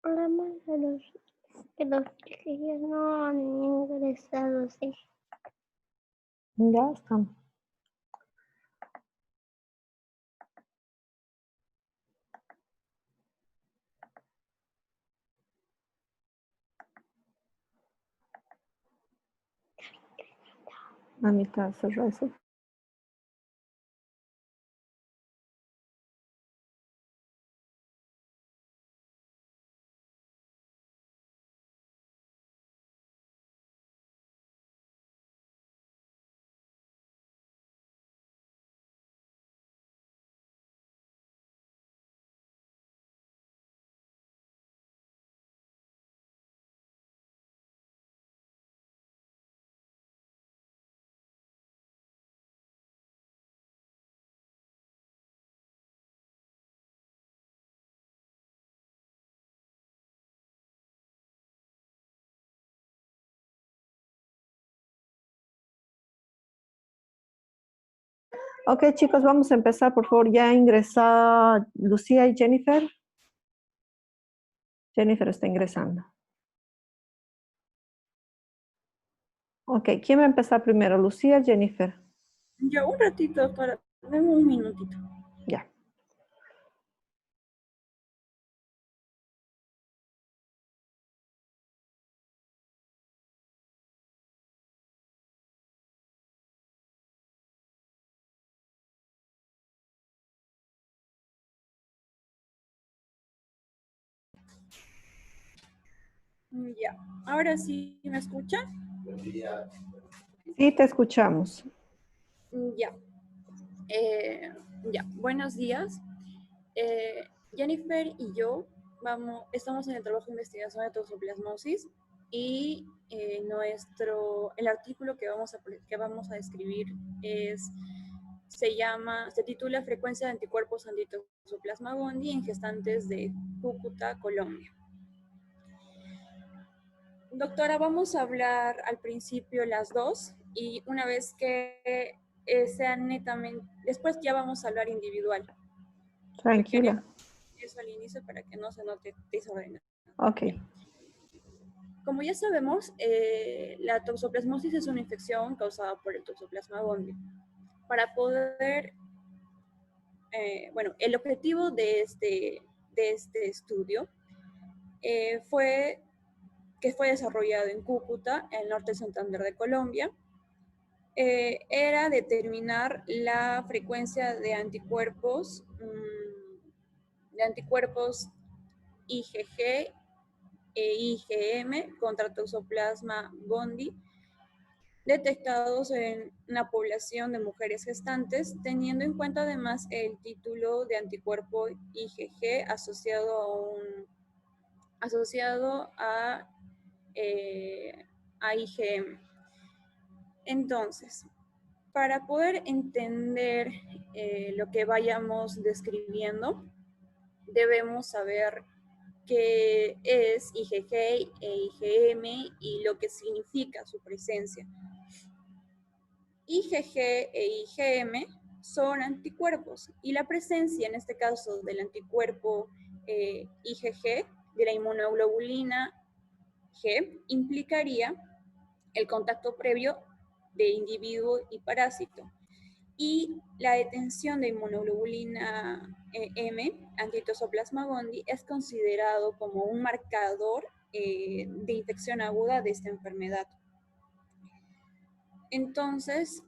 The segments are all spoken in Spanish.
Hablamos de los que ya no han ingresado, sí. Ya estamos. A mitad cerrar eso. Ok, chicos, vamos a empezar. Por favor, ya ingresa Lucía y Jennifer. Jennifer está ingresando. Ok, ¿quién va a empezar primero? ¿Lucía o Jennifer? Ya, un ratito, doctora. Dame un minutito. Ya. Ya. Ahora sí, ¿me escucha? Sí, te escuchamos. Ya. Ya. Buenos días. Jennifer y yo estamos en el trabajo de investigación de toxoplasmosis y el artículo que vamos a describir se titula Frecuencia de anticuerpos antitoxoplasma gondii en gestantes de Cúcuta, Colombia. Doctora, vamos a hablar al principio las dos y una vez que sean netamente, después ya vamos a hablar individual. Tranquila. Eso al inicio para que no se note desordenado. Ok. Como ya sabemos, la toxoplasmosis es una infección causada por el Toxoplasma gondii. Para poder, el objetivo de este estudio fue desarrollado en Cúcuta, en el norte de Santander de Colombia, era determinar la frecuencia de anticuerpos IgG e IgM contra Toxoplasma gondii detectados en una población de mujeres gestantes, teniendo en cuenta además el título de anticuerpo IgG asociado a IgM. Entonces, para poder entender lo que vayamos describiendo, debemos saber qué es IgG e IgM y lo que significa su presencia. IgG e IgM son anticuerpos y la presencia, en este caso, del anticuerpo IgG, de la inmunoglobulina G, implicaría el contacto previo de individuo y parásito. Y la detención de inmunoglobulina M, antitoxoplasma gondii, es considerado como un marcador de infección aguda de esta enfermedad. Entonces,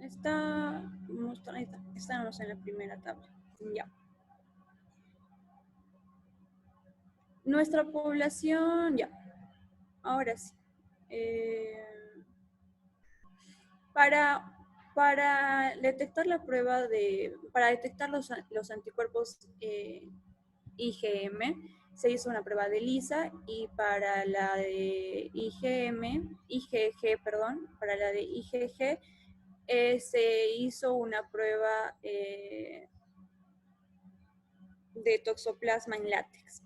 estamos en la primera tabla. Ya. Nuestra población, ya. Ahora sí. Para detectar para detectar los anticuerpos IgM, se hizo una prueba de ELISA y para la de para la de IgG se hizo una prueba de toxoplasma en látex.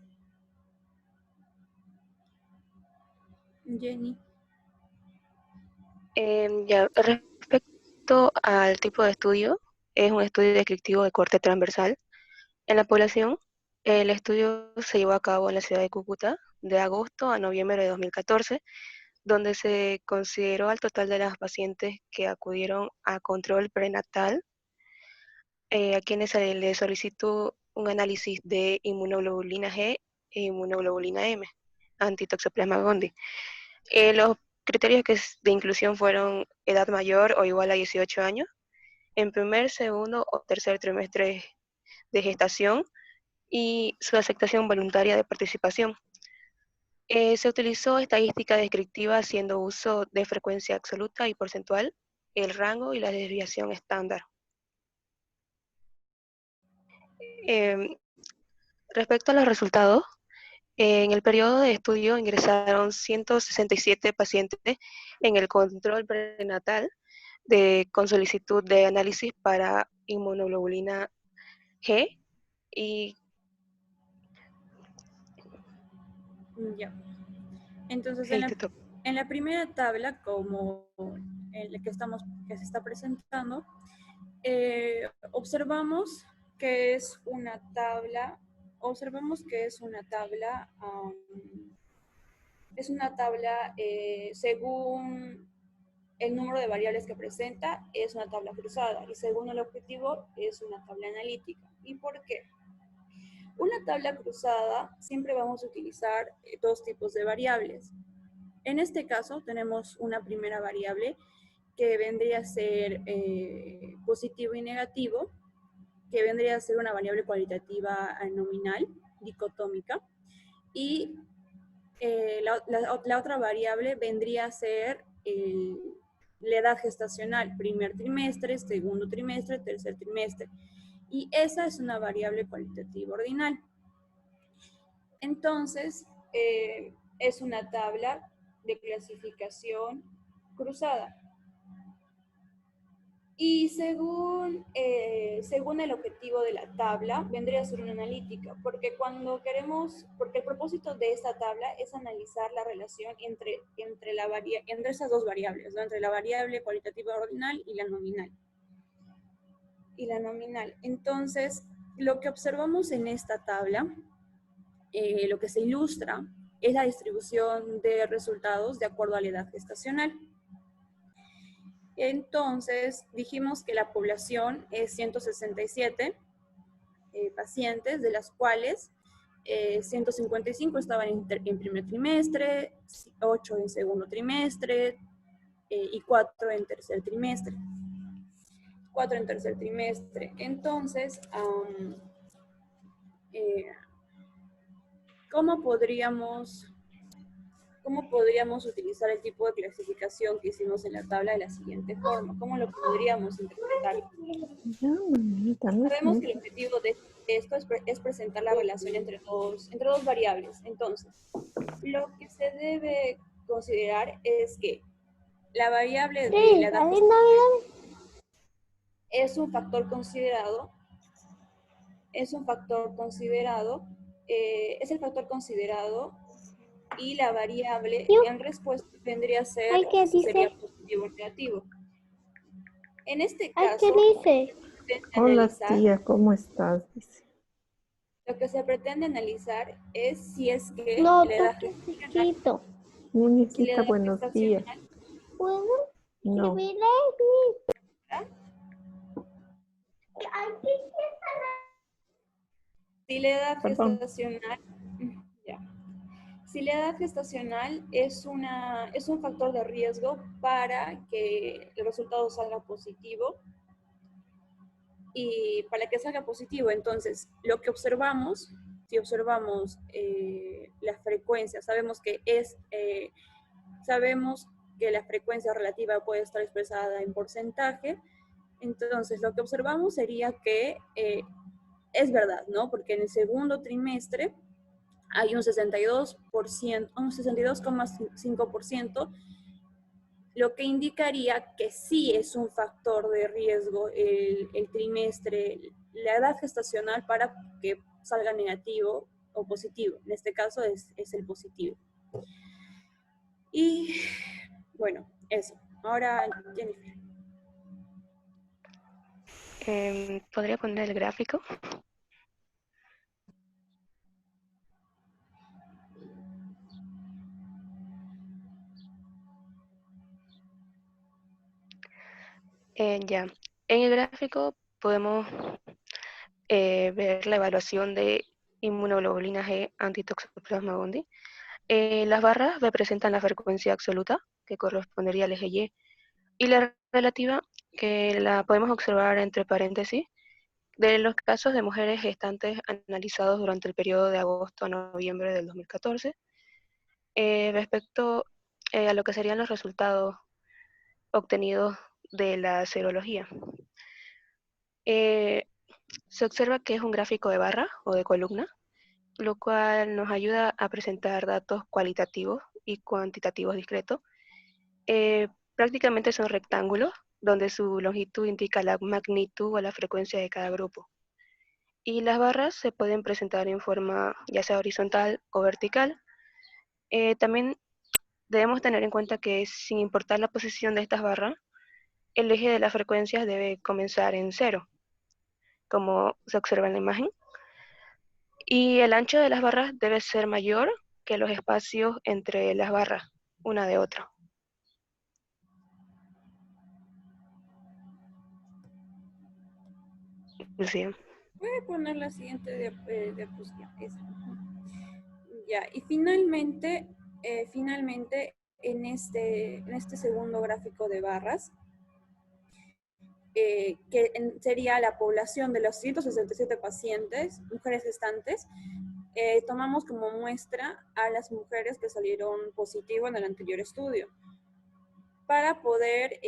Jenny. Ya, respecto al tipo de estudio, es un estudio descriptivo de corte transversal. En la población, el estudio se llevó a cabo en la ciudad de Cúcuta de agosto a noviembre de 2014, donde se consideró al total de las pacientes que acudieron a control prenatal, a quienes se les solicitó un análisis de inmunoglobulina G e inmunoglobulina M, antitoxoplasma gondii. Los criterios de inclusión fueron edad mayor o igual a 18 años, en primer, segundo o tercer trimestre de gestación y su aceptación voluntaria de participación. Se utilizó estadística descriptiva haciendo uso de frecuencia absoluta y porcentual, el rango y la desviación estándar. Respecto a los resultados, en el periodo de estudio ingresaron 167 pacientes en el control prenatal con solicitud de análisis para inmunoglobulina G y Ya. Entonces, hey, te toca. en la primera tabla, como en la que se está presentando, observamos que es una tabla, según el número de variables que presenta, es una tabla cruzada, y según el objetivo, es una tabla analítica. ¿Y por qué? Una tabla cruzada siempre vamos a utilizar dos tipos de variables. En este caso tenemos una primera variable que vendría a ser positivo y negativo, que vendría a ser una variable cualitativa nominal, dicotómica, y la otra variable vendría a ser la edad gestacional, primer trimestre, segundo trimestre, tercer trimestre. Y esa es una variable cualitativa ordinal. Entonces, es una tabla de clasificación cruzada. Y según el objetivo de la tabla, vendría a ser una analítica, porque el propósito de esta tabla es analizar la relación entre esas dos variables, ¿no? Entre la variable cualitativa ordinal y la nominal. Entonces, lo que observamos en esta tabla, lo que se ilustra, es la distribución de resultados de acuerdo a la edad gestacional. Entonces, dijimos que la población es 167 pacientes, de las cuales 155 estaban en primer trimestre, 8 en segundo trimestre y 4 en tercer trimestre. Entonces, ¿cómo podríamos utilizar el tipo de clasificación que hicimos en la tabla de la siguiente forma? ¿Cómo lo podríamos interpretar? Sabemos que el objetivo de esto es presentar la relación entre dos variables. Entonces, lo que se debe considerar es que la variable de la edad es un factor considerado, es el factor y la variable en respuesta vendría a ser si sería positivo o negativo. En este caso, Hola tía, ¿cómo estás? Dice. Lo que se pretende analizar es si es que la edad gestacional, Muñequita, buenos días. No. Si la edad gestacional, si la edad gestacional es un factor de riesgo para que el resultado salga positivo, y para que salga positivo, entonces, lo que observamos, si observamos la frecuencia, sabemos que la frecuencia relativa puede estar expresada en porcentaje, entonces lo que observamos sería que es verdad, ¿no? Porque en el segundo trimestre hay un 62,5%, lo que indicaría que sí es un factor de riesgo el trimestre, la edad gestacional, para que salga negativo o positivo. En este caso es el positivo. Y bueno, eso. Ahora, Jennifer. ¿Podría poner el gráfico? Ya. En el gráfico podemos ver la evaluación de inmunoglobulina G antitoxoplasma gondii. Las barras representan la frecuencia absoluta, que correspondería al eje Y, y la relativa, que la podemos observar entre paréntesis, de los casos de mujeres gestantes analizados durante el periodo de agosto a noviembre del 2014, respecto a lo que serían los resultados obtenidos de la serología. Se observa que es un gráfico de barra o de columna, lo cual nos ayuda a presentar datos cualitativos y cuantitativos discretos. Prácticamente son rectángulos, donde su longitud indica la magnitud o la frecuencia de cada grupo. Y las barras se pueden presentar en forma ya sea horizontal o vertical. También debemos tener en cuenta que sin importar la posición de estas barras, el eje de las frecuencias debe comenzar en cero, como se observa en la imagen. Y el ancho de las barras debe ser mayor que los espacios entre las barras, una de otra. Lucía. Voy a poner la siguiente diapositiva. Esa. Ya, y finalmente en este segundo gráfico de barras, sería la población de los 167 pacientes, mujeres gestantes, tomamos como muestra a las mujeres que salieron positivo en el anterior estudio para poder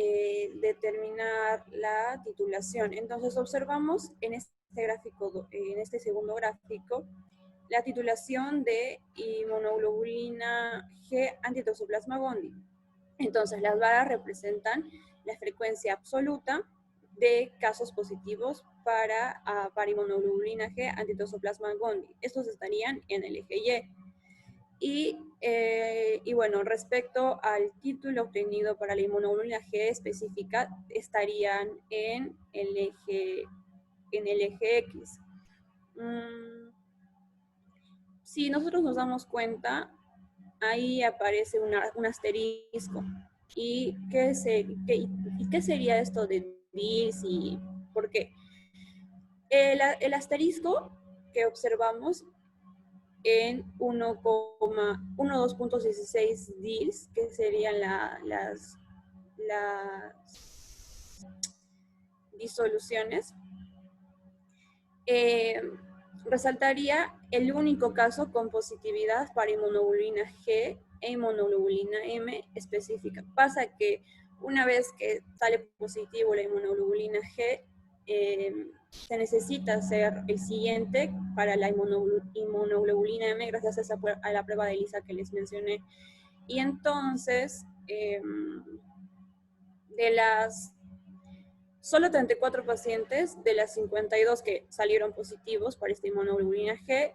determinar la titulación. Entonces observamos en este gráfico, en este segundo gráfico, la titulación de inmunoglobulina G antitoxoplasma gondii. Entonces las barras representan la frecuencia absoluta de casos positivos para inmunoglobulina G antitoxoplasma gondii. Estos estarían en el eje Y. Y bueno, respecto al título obtenido para la inmunoglobulina G específica, estarían en el eje X. Si nosotros nos damos cuenta, ahí aparece un asterisco. ¿Y qué sería esto de DILS y por qué? El asterisco que observamos en 1,12.16 DILS, que serían las disoluciones, resaltaría el único caso con positividad para inmunoglobulina G e inmunoglobulina M específica. Pasa que una vez que sale positivo la inmunoglobulina G, se necesita hacer el siguiente para la inmunoglobulina M gracias a la prueba de ELISA que les mencioné. Y entonces, solo 34 pacientes de las 52 que salieron positivos para esta inmunoglobulina G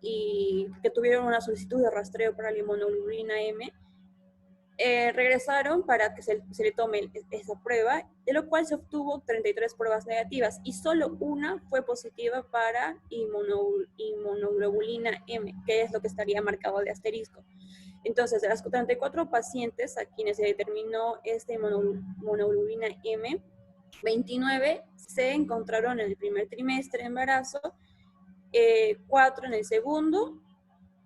y que tuvieron una solicitud de rastreo para la inmunoglobulina M, regresaron para que se le tome esa prueba, de lo cual se obtuvo 33 pruebas negativas y solo una fue positiva para inmunoglobulina M, que es lo que estaría marcado de asterisco. Entonces, de las 34 pacientes a quienes se determinó esta inmunoglobulina M, 29 se encontraron en el primer trimestre de embarazo, 4 en el segundo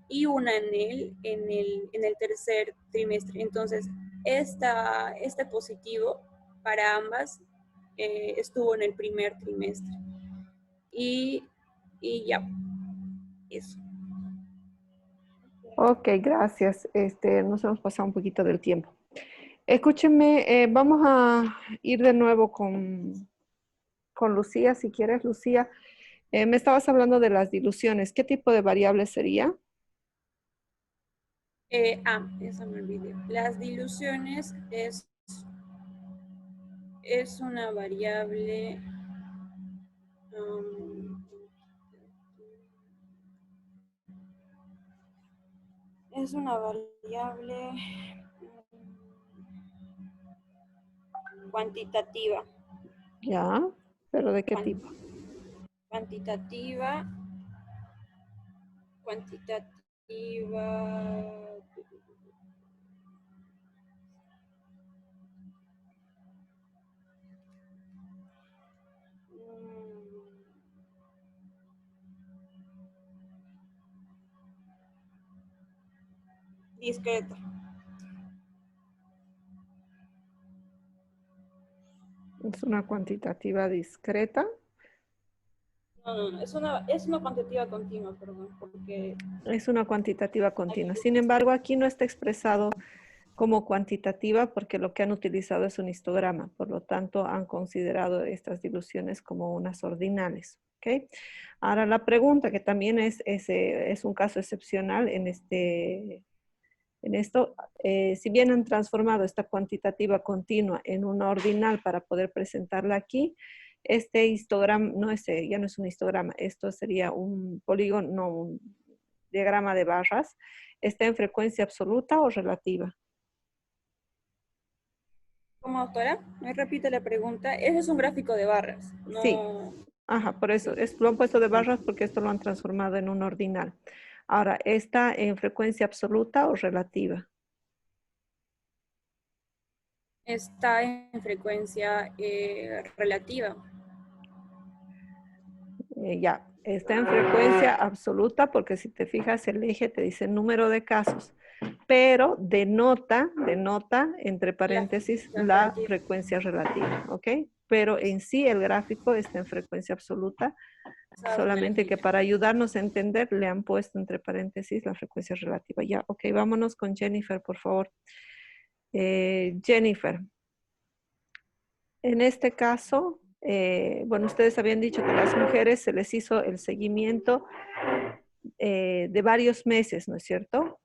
y una en el tercer trimestre. Entonces, este positivo para ambas estuvo en el primer trimestre. Y ya, eso. Ok, gracias. Nos hemos pasado un poquito del tiempo. Escúchenme, vamos a ir de nuevo con Lucía, si quieres, Lucía. Me estabas hablando de las diluciones. ¿Qué tipo de variable sería? Esa me olvidé. Las diluciones es una variable. Es una variable. cuantitativa. Ya, pero ¿de qué Cuan- tipo? Cuantitativa. Discreta. Es una cuantitativa discreta. No, es una cuantitativa continua, perdón, porque Es una cuantitativa continua. Sin embargo, aquí no está expresado como cuantitativa porque lo que han utilizado es un histograma. Por lo tanto, han considerado estas diluciones como unas ordinales. ¿Okay? Ahora, la pregunta, que también es un caso excepcional en esto, si bien han transformado esta cuantitativa continua en una ordinal para poder presentarla aquí, este histograma, ya no es un histograma, esto sería un polígono, no, un diagrama de barras, ¿está en frecuencia absoluta o relativa? como autora, me repite la pregunta. Ese es un gráfico de barras, Sí, no. ajá, por eso, lo han puesto de barras porque esto lo han transformado en un ordinal. Ahora, ¿está en frecuencia absoluta o relativa? Está en frecuencia relativa. Ya, está en frecuencia absoluta porque si te fijas el eje te dice número de casos, pero denota entre paréntesis la relativa. frecuencia relativa, ¿ok? Pero en sí el gráfico está en frecuencia absoluta, solamente que para ayudarnos a entender le han puesto entre paréntesis la frecuencia relativa. Ya, ok, vámonos con Jennifer, por favor. Jennifer, en este caso, bueno, ustedes habían dicho que a las mujeres se les hizo el seguimiento de varios meses, ¿no es cierto?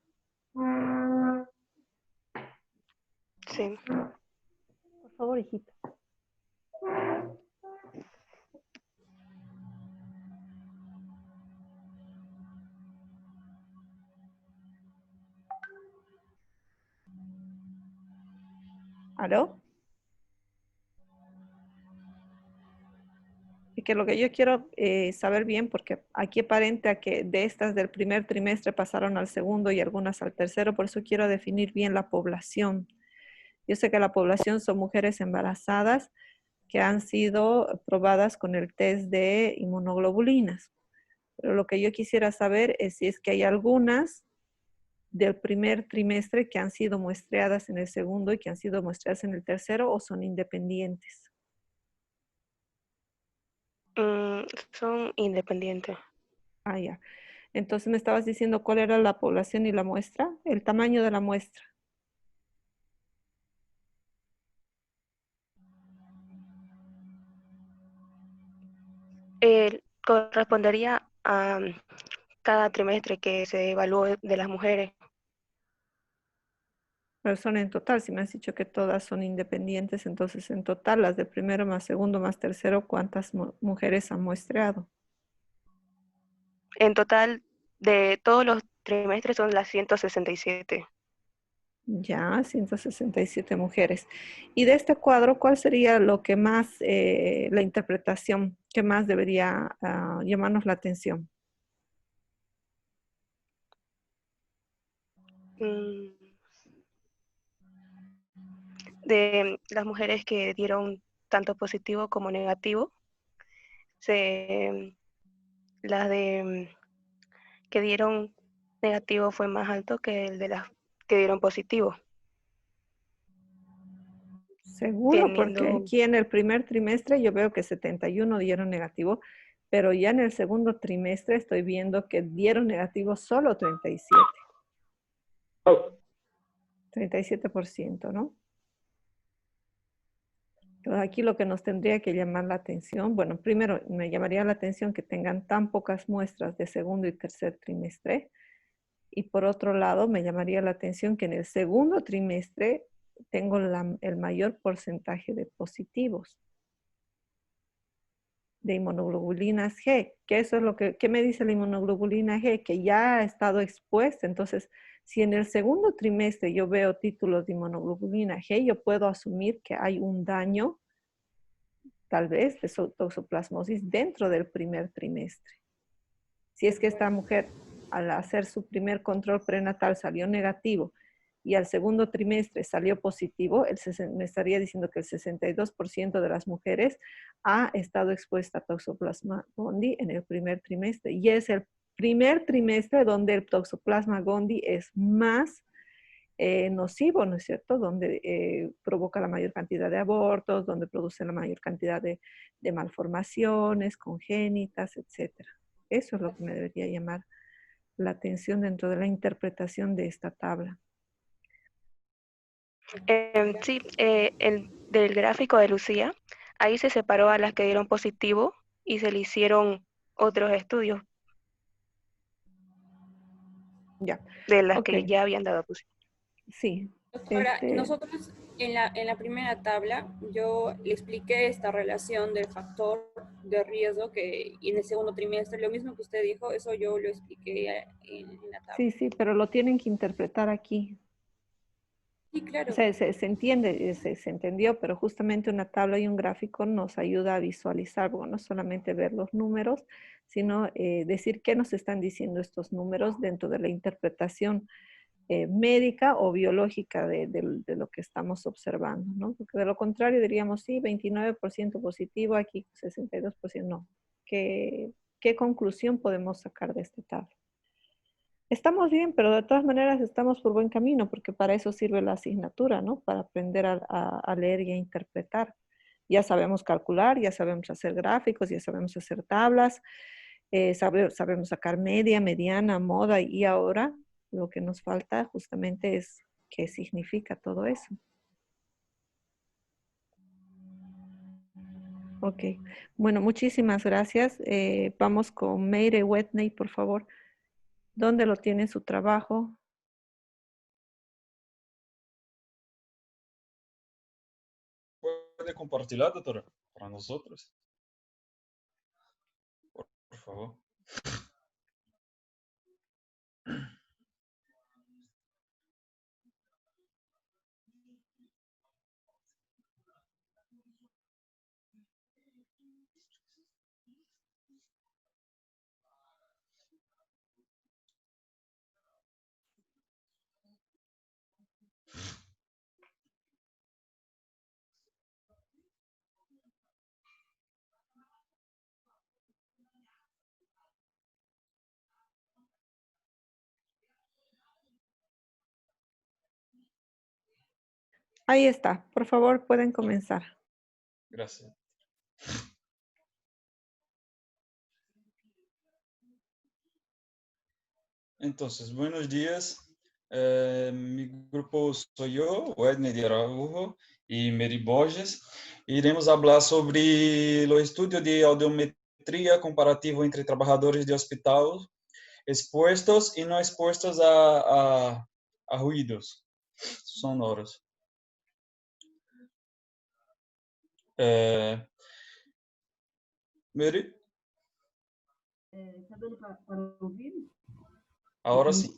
Sí. Por favor, hijita. ¿Aló? Y que lo que yo quiero saber bien, porque aquí aparenta que de estas del primer trimestre pasaron al segundo y algunas al tercero, por eso quiero definir bien la población. Yo sé que la población son mujeres embarazadas que han sido probadas con el test de inmunoglobulinas. Pero lo que yo quisiera saber es si es que hay algunas del primer trimestre que han sido muestreadas en el segundo y que han sido muestreadas en el tercero o son independientes. Son independientes. Ah, ya. Entonces me estabas diciendo cuál era la población y la muestra, el tamaño de la muestra. Correspondería a cada trimestre que se evalúe de las mujeres. Pero son en total, si me has dicho que todas son independientes, entonces en total las de primero más segundo más tercero, ¿cuántas mujeres han muestreado? En total, de todos los trimestres son las 167. Ya, 167 mujeres. Y de este cuadro, ¿cuál sería lo que más, la interpretación que más debería llamarnos la atención? Mm, De las mujeres que dieron tanto positivo como negativo, las de que dieron negativo fue más alto que el de las que dieron positivo, Seguro, porque teniendo aquí en el primer trimestre yo veo que 71 dieron negativo, pero ya en el segundo trimestre estoy viendo que dieron negativo solo 37. 37%, ¿no? Entonces aquí lo que nos tendría que llamar la atención, bueno, primero me llamaría la atención que tengan tan pocas muestras de segundo y tercer trimestre. Y por otro lado, me llamaría la atención que en el segundo trimestre tengo el mayor porcentaje de positivos. de inmunoglobulinas G, que eso es lo que, ¿qué me dice la inmunoglobulina G? Que ya ha estado expuesta. Entonces, si en el segundo trimestre yo veo títulos de inmunoglobulina G, yo puedo asumir que hay un daño, tal vez, de toxoplasmosis dentro del primer trimestre. Si es que esta mujer, al hacer su primer control prenatal, salió negativo y al segundo trimestre salió positivo, me estaría diciendo que el 62% de las mujeres ha estado expuesta a Toxoplasma gondii en el primer trimestre. Y es el primer trimestre donde el Toxoplasma gondii es más nocivo, ¿no es cierto? Donde provoca la mayor cantidad de abortos, donde produce la mayor cantidad de malformaciones congénitas, etc. Eso es lo que me debería llamar la atención dentro de la interpretación de esta tabla. Sí, del gráfico de Lucía, ahí se separó a las que dieron positivo y se le hicieron otros estudios Ya, de las ok, que ya habían dado positivo. sí. Doctora, nosotros en la primera tabla yo le expliqué esta relación del factor de riesgo que en el segundo trimestre, lo mismo que usted dijo, eso yo lo expliqué en la tabla. Sí, sí, pero lo tienen que interpretar aquí. Sí, claro. O sea, se entiende, se entendió, pero justamente una tabla y un gráfico nos ayuda a visualizar, bueno, no solamente ver los números, sino decir qué nos están diciendo estos números dentro de la interpretación médica o biológica de lo que estamos observando, ¿no? Porque de lo contrario diríamos, sí, 29% positivo, aquí 62% no. ¿Qué conclusión podemos sacar de esta tabla? Estamos bien, pero de todas maneras estamos por buen camino, porque para eso sirve la asignatura, ¿no? Para aprender a leer y a interpretar. Ya sabemos calcular, ya sabemos hacer gráficos, ya sabemos hacer tablas, sabemos sacar media, mediana, moda, y ahora lo que nos falta justamente es qué significa todo eso. Ok, bueno, muchísimas gracias. Vamos con Meire Wetney, por favor. ¿Dónde lo tiene su trabajo? ¿Puede compartir, doctora, para nosotros? Por favor. Ahí está. Por favor, pueden comenzar. Gracias. Entonces, buenos días. Mi grupo soy yo, Wedney de Araújo y Mary Borges. Iremos hablar sobre o estudio de audiometria comparativo entre trabajadores de hospital expuestos y no expuestos a ruidos sonoros. Mary, Está dando para ouvir? agora sim.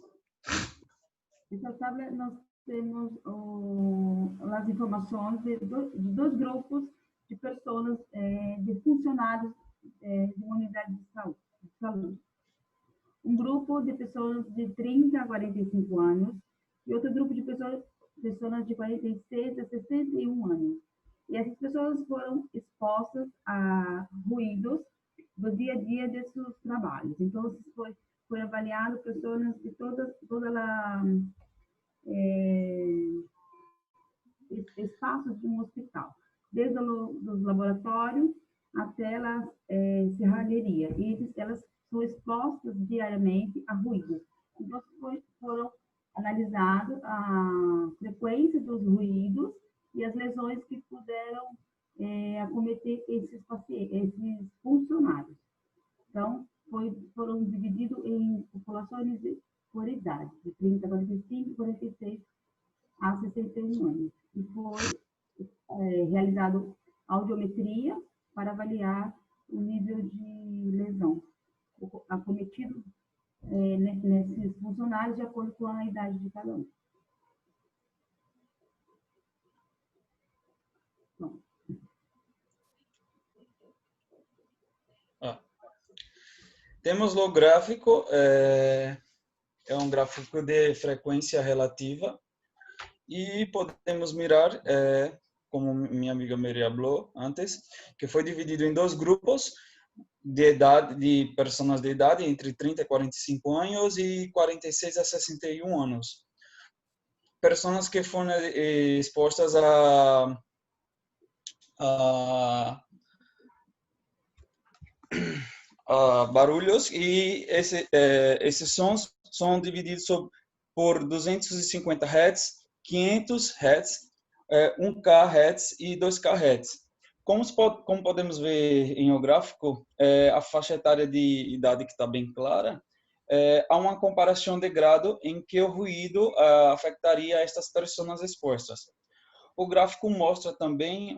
Nessa tabla nós temos as informações de dois grupos de pessoas, de funcionários de uma unidade de saúde. Um grupo de pessoas de 30 a 45 anos e outro grupo de pessoas de 46 a 61 anos. E essas pessoas foram expostas a ruídos do dia a dia de seus trabalhos. Então, foi avaliado pessoas de toda a espaços de um hospital, desde os laboratórios até a serralheria. E elas são expostas diariamente a ruídos. Então, foram analisados a frequência dos ruídos e as lesões que puderam acometer esses funcionários. Então, foram divididos em populações por idade, de 30 a 45, 46 a 61 anos. E foi realizado audiometria para avaliar o nível de lesão acometido nesses funcionários de acordo com a idade de cada um. Bom. Temos o gráfico, é um gráfico de frequência relativa, e podemos mirar, como minha amiga Maria falou antes, que foi dividido em 2 grupos de idade, de pessoas de idade entre 30 e 45 anos e 46 a 61 anos. Pessoas que foram expostas a barulhos, e esses sons são divididos por 250 Hz, 500 Hz, 1K Hz e 2K Hz. Como podemos ver em o gráfico, a faixa etária de idade que está bem clara, há uma comparação de grado em que o ruído afetaria estas pessoas expostas. O gráfico mostra também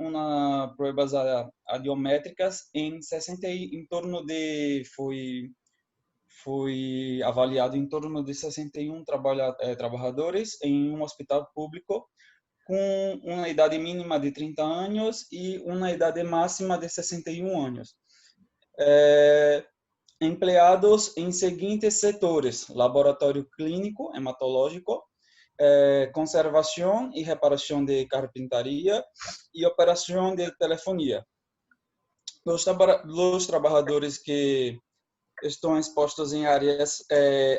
provas audiométricas em torno de foi avaliado em torno de 61 trabalhadores em um hospital público com uma idade mínima de 30 anos e uma idade máxima de 61 anos. Empregados em seguintes setores: laboratório clínico, hematológico, conservação e reparação de carpintaria e operação de telefonia. Os trabalhadores que estão expostos em áreas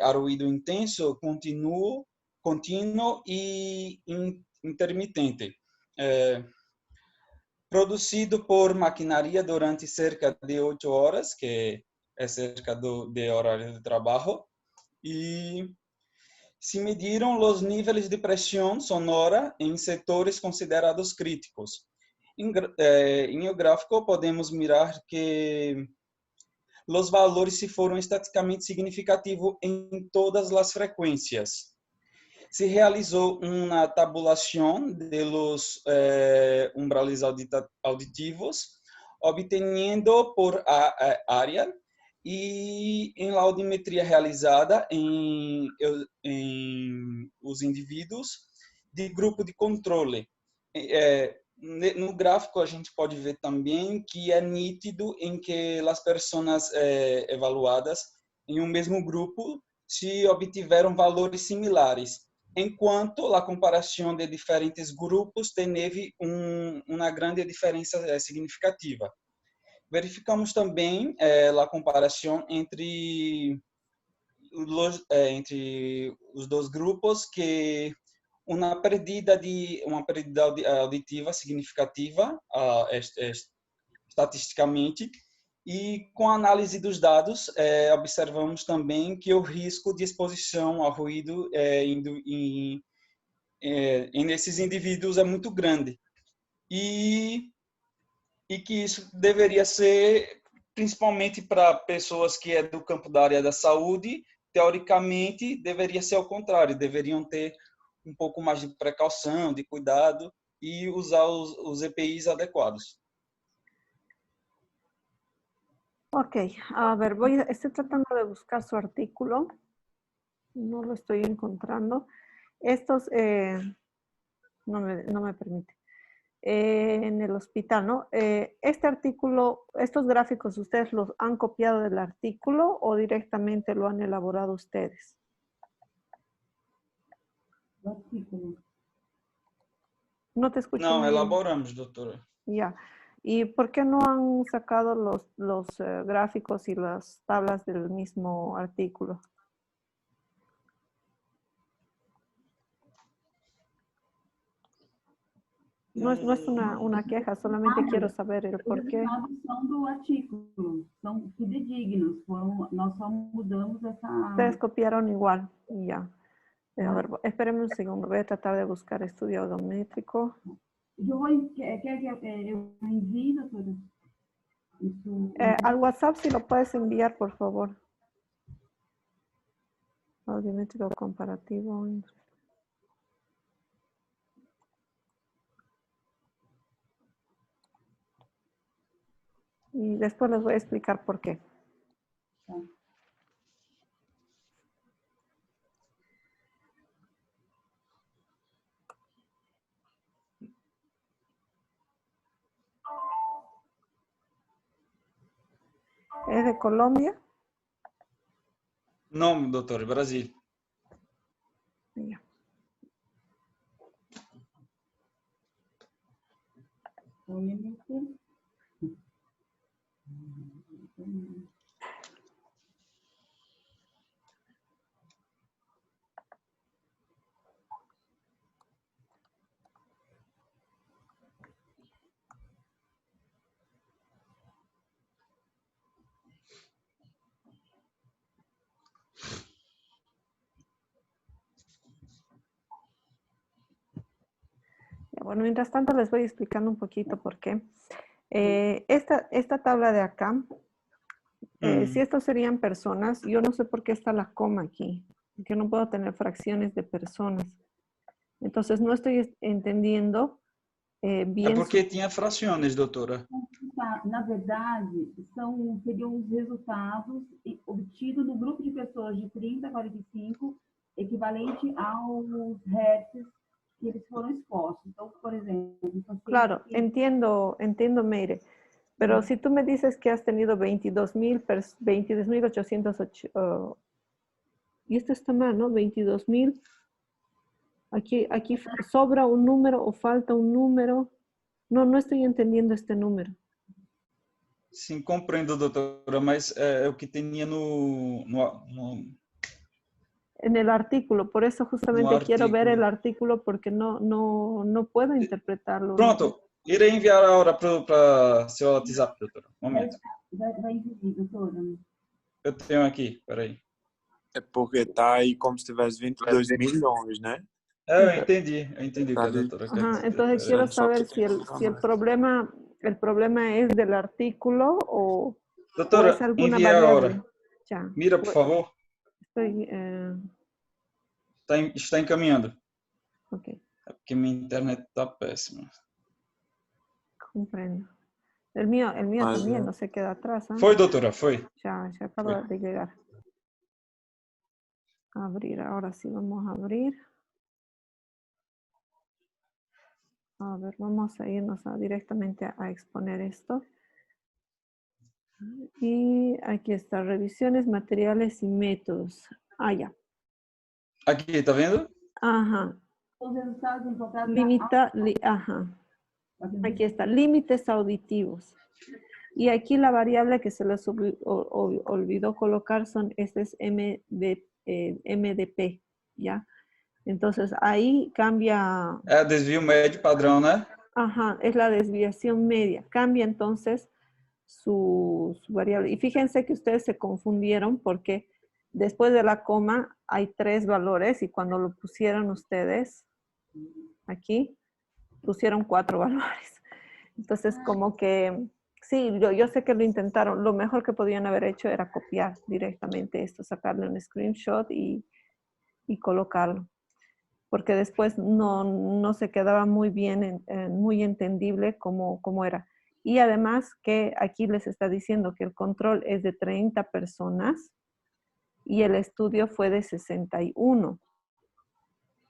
a ruído intenso, contínuo e intermitente, produzido por maquinaria durante cerca de 8 horas, que é cerca do horário de trabalho, e se mediram os níveis de pressão sonora em setores considerados críticos. Em o gráfico podemos mirar que os valores se foram estatisticamente significativos em todas as frequências. Se realizou uma tabulação dos umbrales auditivos, obtendo por área, e em la audiometria realizada em os indivíduos de grupo de controle. No gráfico a gente pode ver também que é nítido em que as pessoas evaluadas em um mesmo grupo se obtiveram valores similares, enquanto a comparação de diferentes grupos teve uma grande diferença significativa. Verificamos também a comparação entre os 2 grupos, que uma perda auditiva significativa estatisticamente, e com a análise dos dados observamos também que o risco de exposição ao ruído nesses indivíduos é muito grande, e que isso deveria ser, principalmente para pessoas que do campo da área da saúde, teoricamente deveria ser ao contrário, deveriam ter um pouco mais de precaução, de cuidado e usar os EPIs adequados. Ok, a ver, estoy tratando de buscar su artículo, no lo estoy encontrando. Estos, no me permite. En el hospital, ¿no? Este artículo, estos gráficos, ¿ustedes los han copiado del artículo o directamente lo han elaborado ustedes? No te escucho. No, elaboramos, doctora. Ya. ¿Y por qué no han sacado los gráficos y las tablas del mismo artículo? No es una queja, solamente quiero saber el por qué. Os dados são do artículo, são fidedignos, nós só mudamos essa... Ustedes copiaron igual, ya. A ver, espérenme un segundo, voy a tratar de buscar estudio audiométrico. Quer que eu envie, doutora? Al WhatsApp, si lo puedes enviar, por favor. Audiométrico comparativo. Y después les voy a explicar por qué. ¿Es de Colombia? Não, doutor, Brasil. Ya. Bueno, mientras tanto les voy explicando un poquito por qué. Esta tabla de acá, si estos serían personas, yo no sé por qué está la coma aquí. Yo no puedo tener fracciones de personas. Entonces no estoy entendiendo bien. É porque tinha frações, doutora. Na verdade, seriam os resultados obtidos no grupo de pessoas de 30 a 45, equivalente aos hertz que eles foram expostos. Então, por exemplo... Claro, entiendo, Meire. Pero si tú me dices que has tenido 22.808, y esto está mal, ¿no? 22.000. Aquí sobra un número o falta un número. No estoy entendiendo este número. Sim, compreendo, doutora, mas é o que tinha no En el artículo, por eso justamente quiero ver el artículo. artículo porque no puedo interpretarlo. Pronto, irei enviar agora para seu WhatsApp, doutora. Um momento. Vai enviar, doutora. Eu tenho aqui, peraí. É porque tá aí como se tivesse 22 milhões, né? Eu entendi o que a doutora quer Ajá, dizer. entonces quiero saber si el problema es del artículo o Doutora, es alguna enviei variable. agora. Ya. Mira, por favor. Estoy, Está encaminhando. ok, É porque minha internet está péssima. comprendo. El mío también no se queda atrás. ¿Eh? Foi, doutora, foi. Ya acaba de llegar. Abrir, ahora sí vamos a abrir. A ver, vamos a irnos directamente a exponer esto. Y aquí está, revisiones, materiales y métodos. Ah, ya. Aqui, tá vendo? Ajá. Os resultados encontrados Ajá. Aquí está, límites auditivos. Y aquí la variable que se les olvidó colocar este es MDP, ¿ya? Entonces ahí cambia... É desvio médio padrão, né? Ajá, es la desviación media. Cambia entonces su variable. Y fíjense que ustedes se confundieron porque después de la coma hay 3 valores y cuando lo pusieron ustedes aquí, pusieron 4 valores. Entonces como que, sí, yo sé que lo intentaron. Lo mejor que podían haber hecho era copiar directamente esto, sacarle un screenshot y colocarlo. Porque después no se quedaba muy bien, muy entendible cómo era. Y además que aquí les está diciendo que el control es de 30 personas y el estudio fue de 61,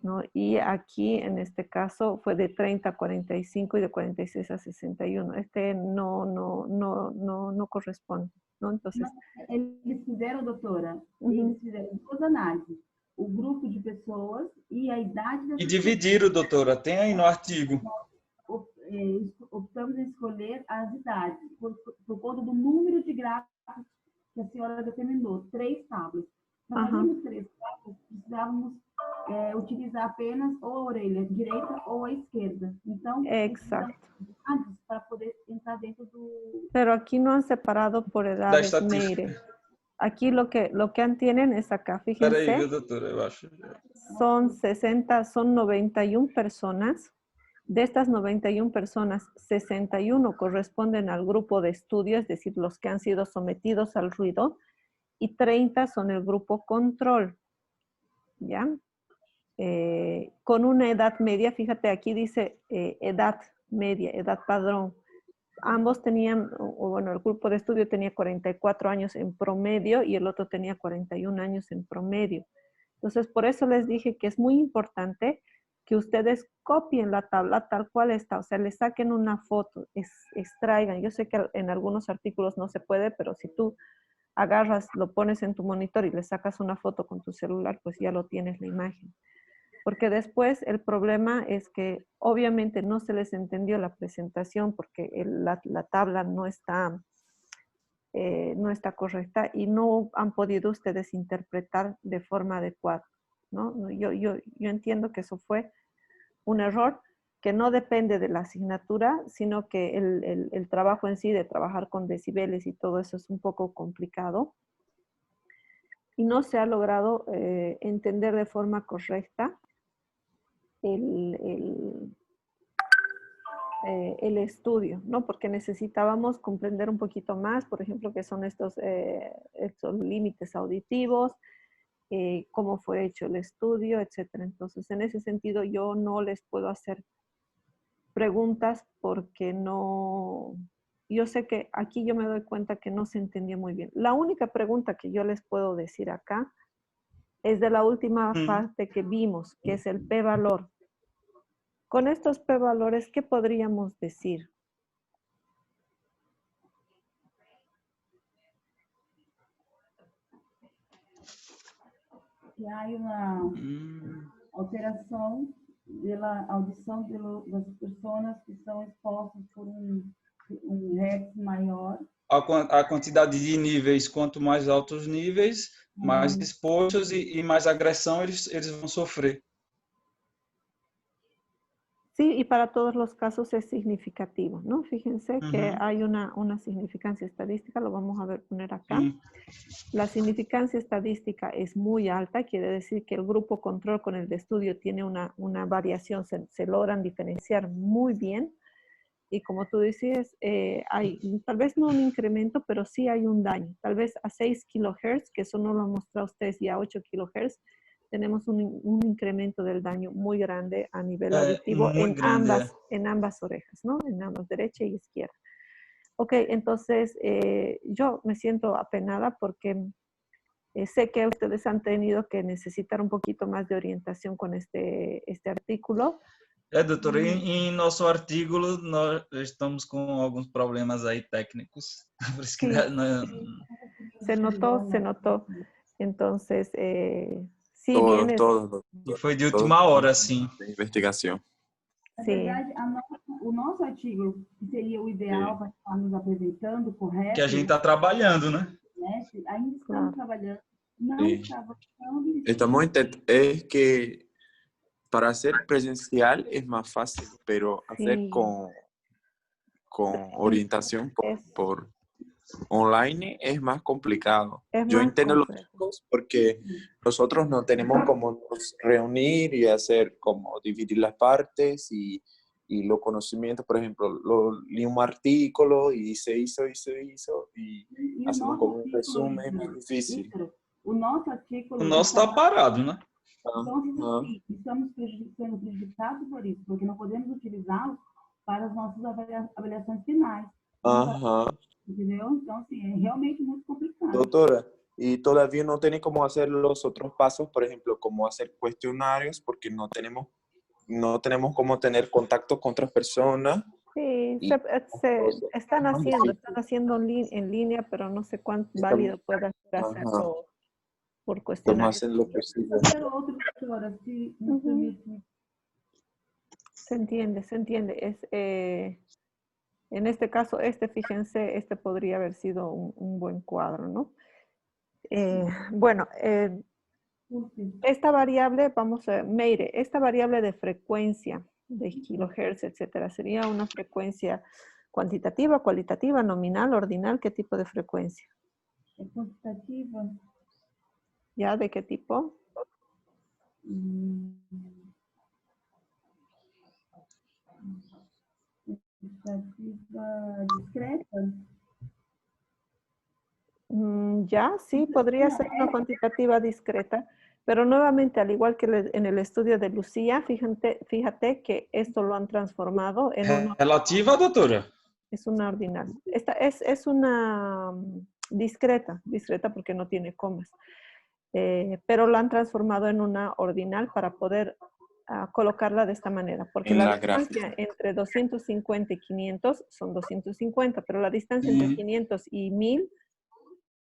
¿no? Y aquí en este caso fue de 30 a 45 y de 46 a 61. Este no corresponde, ¿no? Entonces... Eles fizeram, doutora, eles fizeram 2 análises. O grupo de pessoas e a idade das E dividiram, doutora, tem aí no artigo. Optamos em escolher as idades, por conta do número de gráficos que a senhora determinou, 3 tábuas. Para fazermos 3 tábuas, precisávamos utilizar apenas ou a orelha direita ou a esquerda. Então, exacto. Para poder entrar dentro do... Pero aquí no han separado por edades, Meire. Aquí lo que tienen es acá, fíjense. Peraí, viu, doutora, eu acho. Son 91 personas. De estas 91 personas, 61 corresponden al grupo de estudio, es decir, los que han sido sometidos al ruido, y 30 son el grupo control. ¿Ya? Con una edad media, fíjate, aquí dice edad media, edad padrón. ambos tenían, o bueno, el grupo de estudio tenía 44 años en promedio y el otro tenía 41 años en promedio. Entonces, por eso les dije que es muy importante que ustedes copien la tabla tal cual está, o sea, le saquen una foto, extraigan. Yo sé que en algunos artículos no se puede, pero si tú agarras, lo pones en tu monitor y le sacas una foto con tu celular, pues ya lo tienes la imagen. Porque después el problema es que obviamente no se les entendió la presentación porque la tabla no está correcta y no han podido ustedes interpretar de forma adecuada, ¿no? Yo entiendo que eso fue un error que no depende de la asignatura, sino que el trabajo en sí, de trabajar con decibeles y todo eso es un poco complicado y no se ha logrado entender de forma correcta el estudio, ¿no? Porque necesitábamos comprender un poquito más, por ejemplo, qué son estos límites auditivos, cómo fue hecho el estudio, etcétera. Entonces, en ese sentido, yo no les puedo hacer preguntas porque no... Yo sé que aquí yo me doy cuenta que no se entendió muy bien. La única pregunta que yo les puedo decir acá es de la última parte que vimos, que es el p-valor. Con estos p-valores, ¿qué podríamos decir? Que hay una alteración de la audición de las personas que son expostas por un hertz mayor. A quantidade de níveis, quanto mais altos os níveis, mais expostos e mais agressão eles vão sofrer. Sí, y para todos los casos es significativo, ¿no? Fíjense que hay una significancia estadística, lo vamos a ver poner acá. La significancia estadística es muy alta, quiere decir que el grupo control con el de estudio tiene una variación, se logran diferenciar muy bien. Y como tú decías, hay tal vez no un incremento, pero sí hay un daño. Tal vez a 6 kilohertz, que eso no lo han mostrado ustedes, y a 8 kilohertz, tenemos un incremento del daño muy grande a nivel auditivo en ambas orejas, ¿no? En ambas, derecha y izquierda. Ok, entonces yo me siento apenada porque sé que ustedes han tenido que necesitar un poquito más de orientación con este artículo. Doutora, em nosso artigo nós estamos com alguns problemas aí técnicos. Por isso que Se notó. Entonces, sí, todo. E foi de última hora, sim. Investigação. Na verdade, o nosso artigo, que seria o ideal para estar nos apresentando, correto? Que a gente está trabalhando, né? Ainda estamos trabalhando. Não estava tão... Estamos es que para hacer presencial es más fácil, pero hacer con orientación por online es más complicado. Yo entiendo los chicos porque nosotros no tenemos como reunir y hacer como dividir las partes y los conocimientos, por ejemplo, leí un artículo y se hizo y hacemos como un resumen, es más difícil. O nosso artículo... O nosso está parado, né? Então, estamos sendo prejudicados por isso, porque não podemos utilizá-lo para as nossas avaliações finais. ¿Entendeu? Então, sí, es realmente muy complicado. Doctora, y todavía no tiene cómo hacer los otros pasos, por ejemplo, cómo hacer cuestionarios, porque no tenemos cómo tener contacto con otras personas. Sí, están haciendo en línea, pero no sé cuánto válido pueda hacerlo por cuestionario. Hacen lo posible. Se entiende. En este caso, fíjense, podría haber sido un buen cuadro, ¿no? Bueno, esta variable, Meire, esta variable de frecuencia de kilohertz, etcétera, ¿sería una frecuencia cuantitativa, cualitativa, nominal, ordinal? ¿Qué tipo de frecuencia? Cuantitativa. ¿Ya? ¿De qué tipo? Discreta. Ya, sí, podría ser una cuantitativa discreta, pero nuevamente, al igual que en el estudio de Lucía, fíjate que esto lo han transformado en una... ¿Relativa, doctora? Es una ordinal. Esta es una discreta porque no tiene comas. Pero la han transformado en una ordinal para poder colocarla de esta manera. Porque En la la distancia gráfica. entre 250 y 500 son 250, pero la distancia entre 500 y 1000